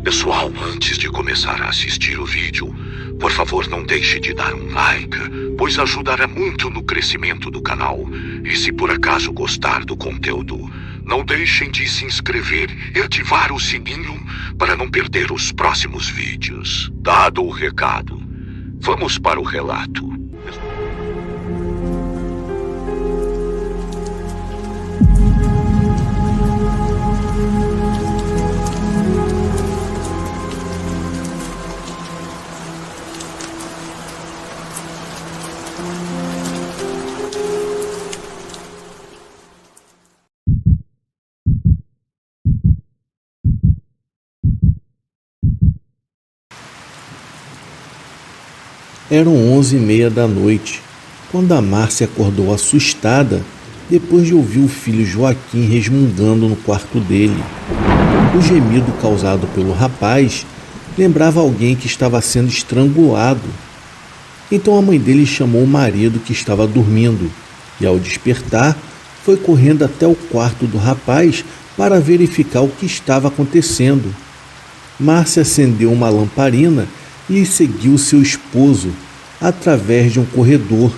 Pessoal, antes de começar a assistir o vídeo, por favor não deixe de dar um like, pois ajudará muito no crescimento do canal. E se por acaso gostar do conteúdo, não deixem de se inscrever e ativar o sininho para não perder os próximos vídeos. Dado o recado, vamos para o relato. Eram 11h30 da noite, quando a Márcia acordou assustada depois de ouvir o filho Joaquim resmungando no quarto dele. O gemido causado pelo rapaz lembrava alguém que estava sendo estrangulado. Então a mãe dele chamou o marido que estava dormindo e, ao despertar, foi correndo até o quarto do rapaz para verificar o que estava acontecendo. Márcia acendeu uma lamparina e seguiu seu esposo através de um corredor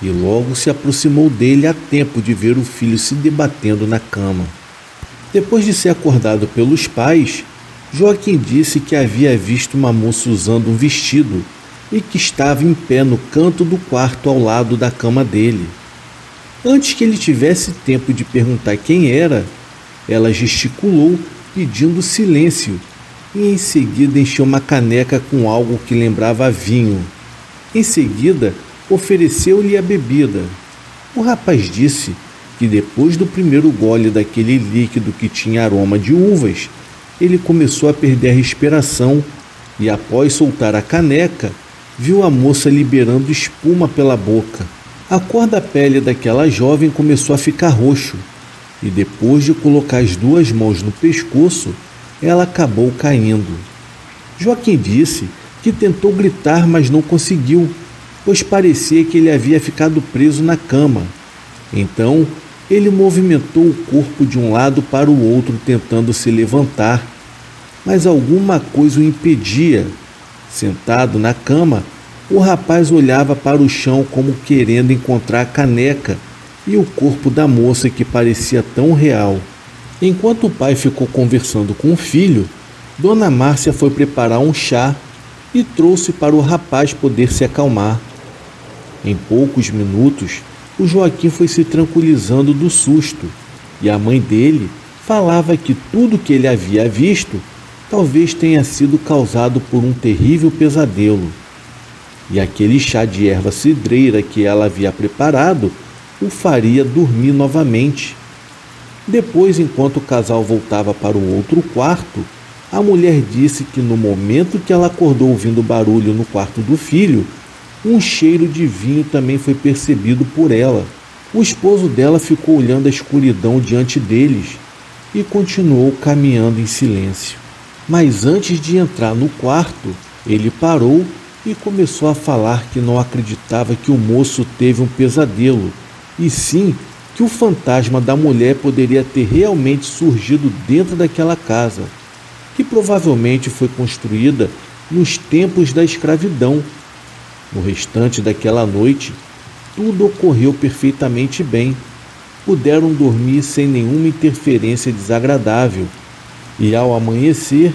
e logo se aproximou dele a tempo de ver o filho se debatendo na cama. Depois de ser acordado pelos pais, Joaquim disse que havia visto uma moça usando um vestido e que estava em pé no canto do quarto ao lado da cama dele. Antes que ele tivesse tempo de perguntar quem era, ela gesticulou pedindo silêncio e em seguida encheu uma caneca com algo que lembrava vinho. Em seguida, ofereceu-lhe a bebida. O rapaz disse que depois do primeiro gole daquele líquido que tinha aroma de uvas, ele começou a perder a respiração e, após soltar a caneca, viu a moça liberando espuma pela boca. A cor da pele daquela jovem começou a ficar roxo e, depois de colocar as duas mãos no pescoço, ela acabou caindo. Joaquim disse que tentou gritar, mas não conseguiu, pois parecia que ele havia ficado preso na cama. Então, ele movimentou o corpo de um lado para o outro, tentando se levantar, mas alguma coisa o impedia. Sentado na cama, o rapaz olhava para o chão como querendo encontrar a caneca e o corpo da moça que parecia tão real. Enquanto o pai ficou conversando com o filho, Dona Márcia foi preparar um chá e trouxe para o rapaz poder se acalmar. Em poucos minutos, o Joaquim foi se tranquilizando do susto e a mãe dele falava que tudo que ele havia visto talvez tenha sido causado por um terrível pesadelo. E aquele chá de erva cidreira que ela havia preparado o faria dormir novamente. Depois, enquanto o casal voltava para o outro quarto, a mulher disse que no momento que ela acordou ouvindo barulho no quarto do filho, um cheiro de vinho também foi percebido por ela. O esposo dela ficou olhando a escuridão diante deles e continuou caminhando em silêncio. Mas antes de entrar no quarto, ele parou e começou a falar que não acreditava que o moço teve um pesadelo, e sim que o fantasma da mulher poderia ter realmente surgido dentro daquela casa, que provavelmente foi construída nos tempos da escravidão. No restante daquela noite, tudo ocorreu perfeitamente bem. Puderam dormir sem nenhuma interferência desagradável, e ao amanhecer,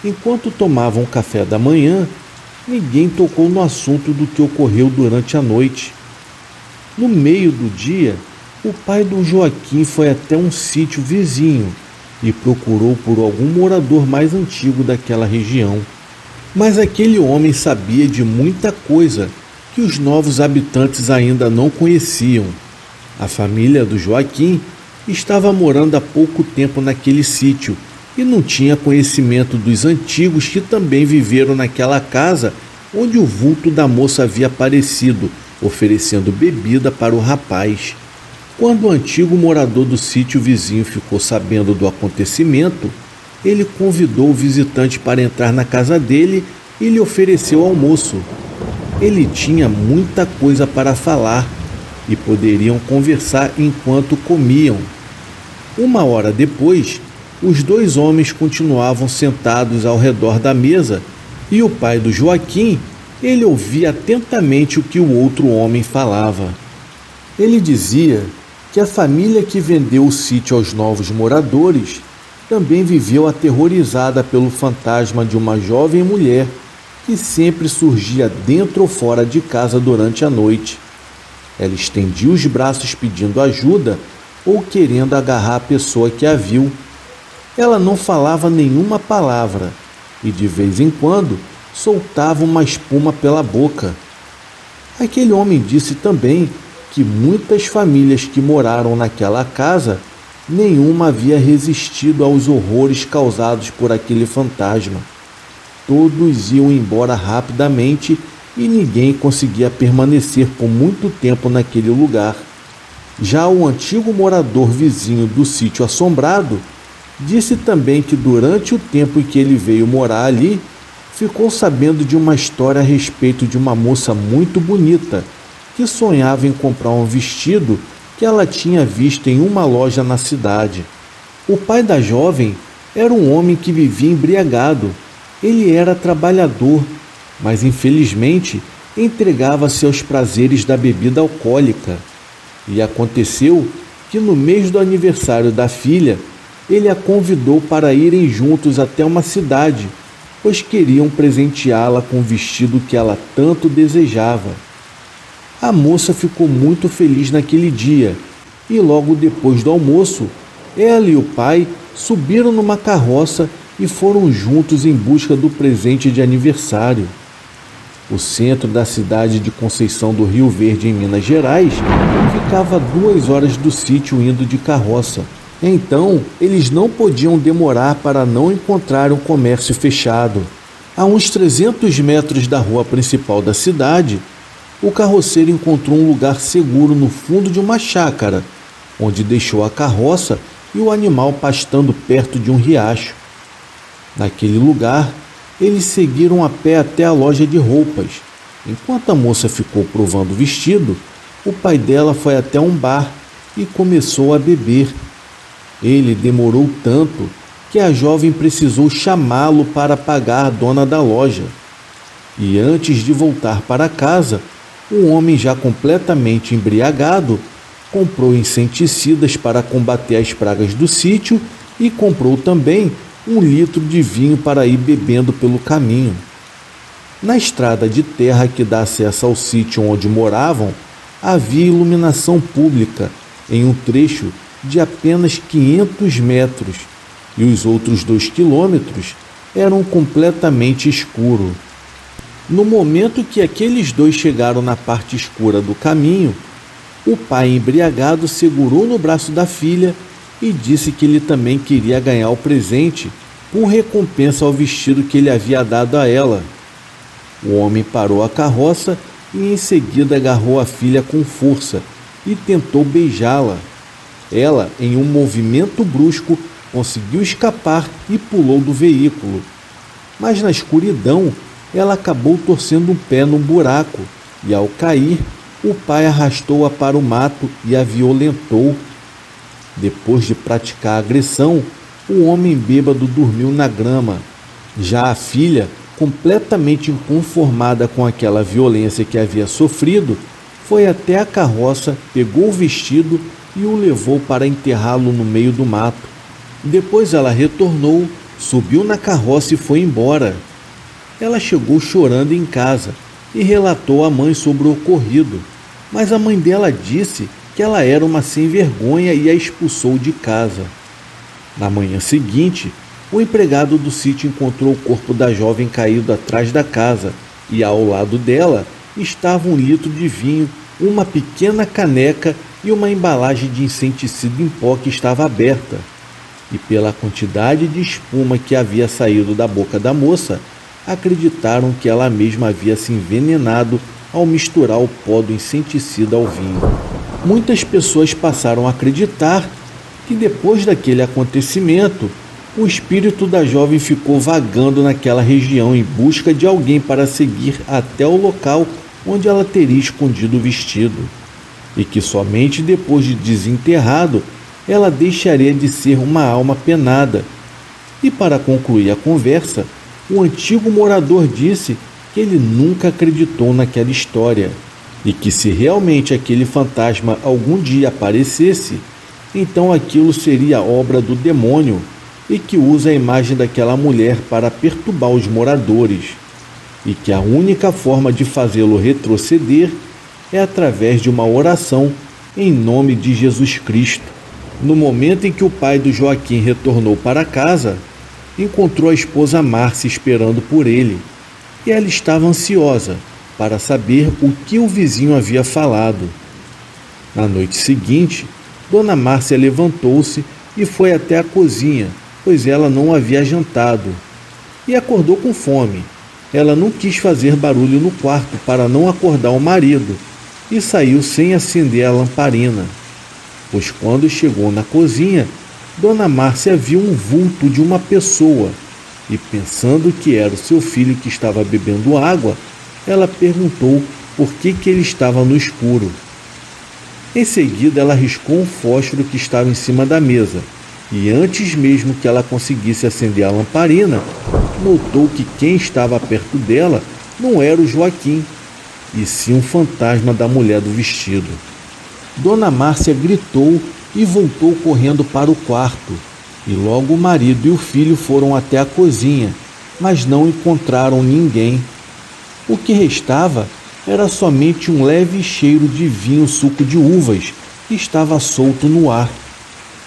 enquanto tomavam café da manhã, ninguém tocou no assunto do que ocorreu durante a noite. No meio do dia, o pai do Joaquim foi até um sítio vizinho e procurou por algum morador mais antigo daquela região. Mas aquele homem sabia de muita coisa que os novos habitantes ainda não conheciam. A família do Joaquim estava morando há pouco tempo naquele sítio e não tinha conhecimento dos antigos que também viveram naquela casa onde o vulto da moça havia aparecido, oferecendo bebida para o rapaz. Quando o antigo morador do sítio vizinho ficou sabendo do acontecimento, ele convidou o visitante para entrar na casa dele e lhe ofereceu almoço. Ele tinha muita coisa para falar e poderiam conversar enquanto comiam. Uma hora depois, os dois homens continuavam sentados ao redor da mesa e o pai do Joaquim, ele ouvia atentamente o que o outro homem falava. Ele dizia que a família que vendeu o sítio aos novos moradores também viveu aterrorizada pelo fantasma de uma jovem mulher que sempre surgia dentro ou fora de casa durante a noite. Ela estendia os braços pedindo ajuda ou querendo agarrar a pessoa que a viu. Ela não falava nenhuma palavra e de vez em quando soltava uma espuma pela boca. Aquele homem disse também que muitas famílias que moraram naquela casa, nenhuma havia resistido aos horrores causados por aquele fantasma. Todos iam embora rapidamente e ninguém conseguia permanecer por muito tempo naquele lugar. Já o antigo morador vizinho do sítio assombrado disse também que durante o tempo em que ele veio morar ali, ficou sabendo de uma história a respeito de uma moça muito bonita que sonhava em comprar um vestido que ela tinha visto em uma loja na cidade. O pai da jovem era um homem que vivia embriagado. Ele era trabalhador, mas infelizmente entregava-se aos prazeres da bebida alcoólica. E aconteceu que no mês do aniversário da filha, ele a convidou para irem juntos até uma cidade, pois queriam presenteá-la com o vestido que ela tanto desejava. A moça ficou muito feliz naquele dia e logo depois do almoço, ela e o pai subiram numa carroça e foram juntos em busca do presente de aniversário. O centro da cidade de Conceição do Rio Verde, em Minas Gerais, ficava a 2 horas do sítio indo de carroça. Então, eles não podiam demorar para não encontrar um comércio fechado. A uns 300 metros da rua principal da cidade, o carroceiro encontrou um lugar seguro no fundo de uma chácara, onde deixou a carroça e o animal pastando perto de um riacho. Naquele lugar, eles seguiram a pé até a loja de roupas. Enquanto a moça ficou provando o vestido, o pai dela foi até um bar e começou a beber. Ele demorou tanto que a jovem precisou chamá-lo para pagar a dona da loja. E antes de voltar para casa, o homem, já completamente embriagado, comprou inseticidas para combater as pragas do sítio e comprou também 1 litro de vinho para ir bebendo pelo caminho. Na estrada de terra que dá acesso ao sítio onde moravam, havia iluminação pública em um trecho de apenas 500 metros e os outros 2 quilômetros eram completamente escuros. No momento que aqueles dois chegaram na parte escura do caminho, o pai embriagado segurou no braço da filha e disse que ele também queria ganhar o presente por recompensa ao vestido que ele havia dado a ela. O homem parou a carroça e em seguida agarrou a filha com força e tentou beijá-la. Ela, em um movimento brusco, conseguiu escapar e pulou do veículo. Mas na escuridão, ela acabou torcendo um pé num buraco e, ao cair, o pai arrastou-a para o mato e a violentou. Depois de praticar a agressão, o homem bêbado dormiu na grama. Já a filha, completamente inconformada com aquela violência que havia sofrido, foi até a carroça, pegou o vestido e o levou para enterrá-lo no meio do mato. Depois ela retornou, subiu na carroça e foi embora. Ela chegou chorando em casa e relatou à mãe sobre o ocorrido, mas a mãe dela disse que ela era uma sem-vergonha e a expulsou de casa. Na manhã seguinte, o empregado do sítio encontrou o corpo da jovem caído atrás da casa e ao lado dela estava 1 litro de vinho, uma pequena caneca e uma embalagem de inseticida em pó que estava aberta. E pela quantidade de espuma que havia saído da boca da moça, acreditaram que ela mesma havia se envenenado ao misturar o pó do inseticida ao vinho. Muitas pessoas passaram a acreditar que depois daquele acontecimento, o espírito da jovem ficou vagando naquela região em busca de alguém para seguir até o local onde ela teria escondido o vestido, e que somente depois de desenterrado ela deixaria de ser uma alma penada E para concluir a conversa, o antigo morador disse que ele nunca acreditou naquela história e que se realmente aquele fantasma algum dia aparecesse, então aquilo seria obra do demônio e que usa a imagem daquela mulher para perturbar os moradores e que a única forma de fazê-lo retroceder é através de uma oração em nome de Jesus Cristo. No momento em que o pai do Joaquim retornou para casa, encontrou a esposa Márcia esperando por ele, e ela estava ansiosa para saber o que o vizinho havia falado. Na noite seguinte, Dona Márcia levantou-se e foi até a cozinha, pois ela não havia jantado, e acordou com fome. Ela não quis fazer barulho no quarto para não acordar o marido e saiu sem acender a lamparina, pois quando chegou na cozinha, Dona Márcia viu um vulto de uma pessoa e, pensando que era o seu filho que estava bebendo água, ela perguntou por que ele estava no escuro. Em seguida, ela riscou um fósforo que estava em cima da mesa e, antes mesmo que ela conseguisse acender a lamparina, notou que quem estava perto dela não era o Joaquim, e sim um fantasma da mulher do vestido. Dona Márcia gritou e voltou correndo para o quarto, e logo o marido e o filho foram até a cozinha, mas não encontraram ninguém. O que restava era somente um leve cheiro de vinho suco de uvas que estava solto no ar,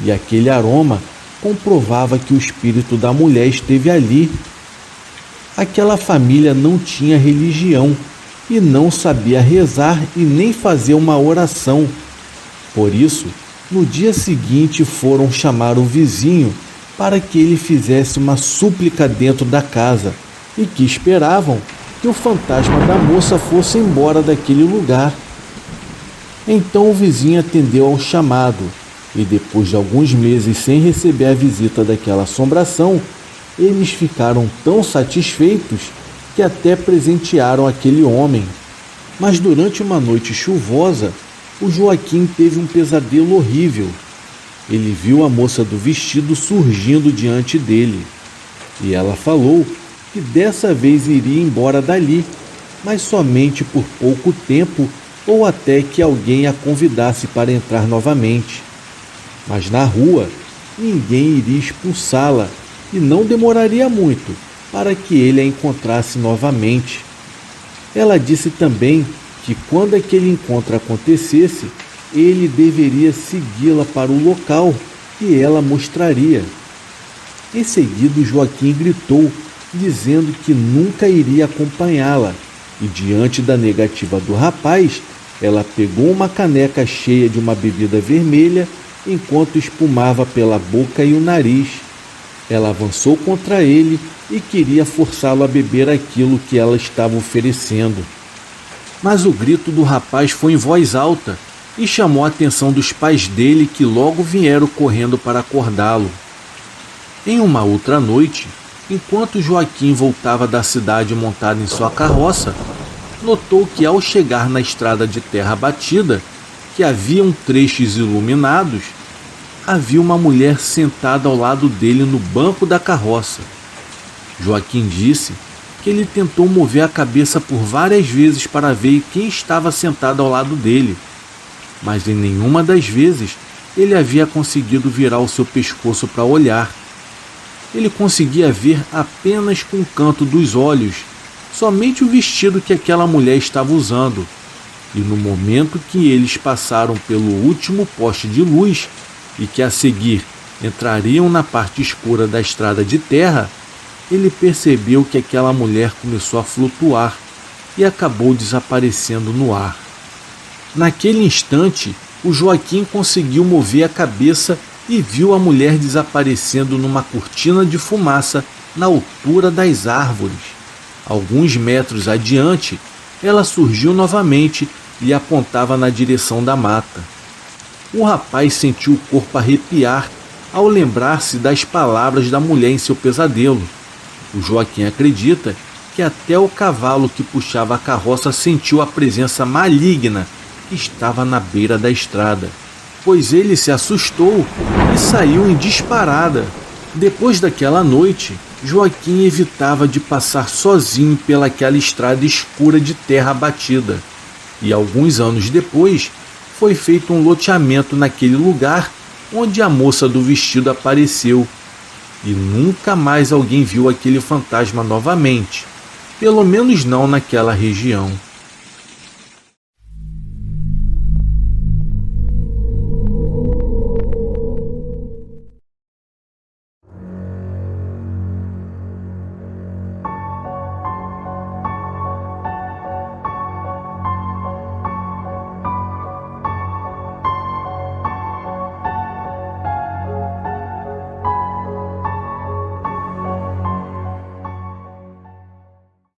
e aquele aroma comprovava que o espírito da mulher esteve ali. Aquela família não tinha religião e não sabia rezar e nem fazer uma oração. Por isso, no dia seguinte foram chamar o vizinho para que ele fizesse uma súplica dentro da casa e que esperavam que o fantasma da moça fosse embora daquele lugar. Então o vizinho atendeu ao chamado e, depois de alguns meses sem receber a visita daquela assombração, eles ficaram tão satisfeitos que até presentearam aquele homem. Mas durante uma noite chuvosa, o Joaquim teve um pesadelo horrível. Ele viu a moça do vestido surgindo diante dele, e ela falou que dessa vez iria embora dali, mas somente por pouco tempo ou até que alguém a convidasse para entrar novamente. Mas na rua, ninguém iria expulsá-la e não demoraria muito para que ele a encontrasse novamente. Ela disse também que quando aquele encontro acontecesse, ele deveria segui-la para o local que ela mostraria. Em seguida, Joaquim gritou, dizendo que nunca iria acompanhá-la, e diante da negativa do rapaz, ela pegou uma caneca cheia de uma bebida vermelha enquanto espumava pela boca e o nariz. Ela avançou contra ele e queria forçá-lo a beber aquilo que ela estava oferecendo. Mas o grito do rapaz foi em voz alta e chamou a atenção dos pais dele, que logo vieram correndo para acordá-lo. Em uma outra noite, enquanto Joaquim voltava da cidade montado em sua carroça, notou que ao chegar na estrada de terra batida, que haviam trechos iluminados, havia uma mulher sentada ao lado dele no banco da carroça. Joaquim disse que ele tentou mover a cabeça por várias vezes para ver quem estava sentado ao lado dele, mas em nenhuma das vezes ele havia conseguido virar o seu pescoço para olhar. Ele conseguia ver apenas com o canto dos olhos, somente o vestido que aquela mulher estava usando. E no momento que eles passaram pelo último poste de luz e que a seguir entrariam na parte escura da estrada de terra, ele percebeu que aquela mulher começou a flutuar e acabou desaparecendo no ar. Naquele instante, o Joaquim conseguiu mover a cabeça e viu a mulher desaparecendo numa cortina de fumaça na altura das árvores. Alguns metros adiante, ela surgiu novamente e apontava na direção da mata. O rapaz sentiu o corpo arrepiar ao lembrar-se das palavras da mulher em seu pesadelo. O Joaquim acredita que até o cavalo que puxava a carroça sentiu a presença maligna que estava na beira da estrada, pois ele se assustou e saiu em disparada, Depois daquela noite, Joaquim evitava de passar sozinho pelaquela estrada escura de terra batida. E alguns anos depois, foi feito um loteamento naquele lugar onde a moça do vestido apareceu. E nunca mais alguém viu aquele fantasma novamente, pelo menos não naquela região.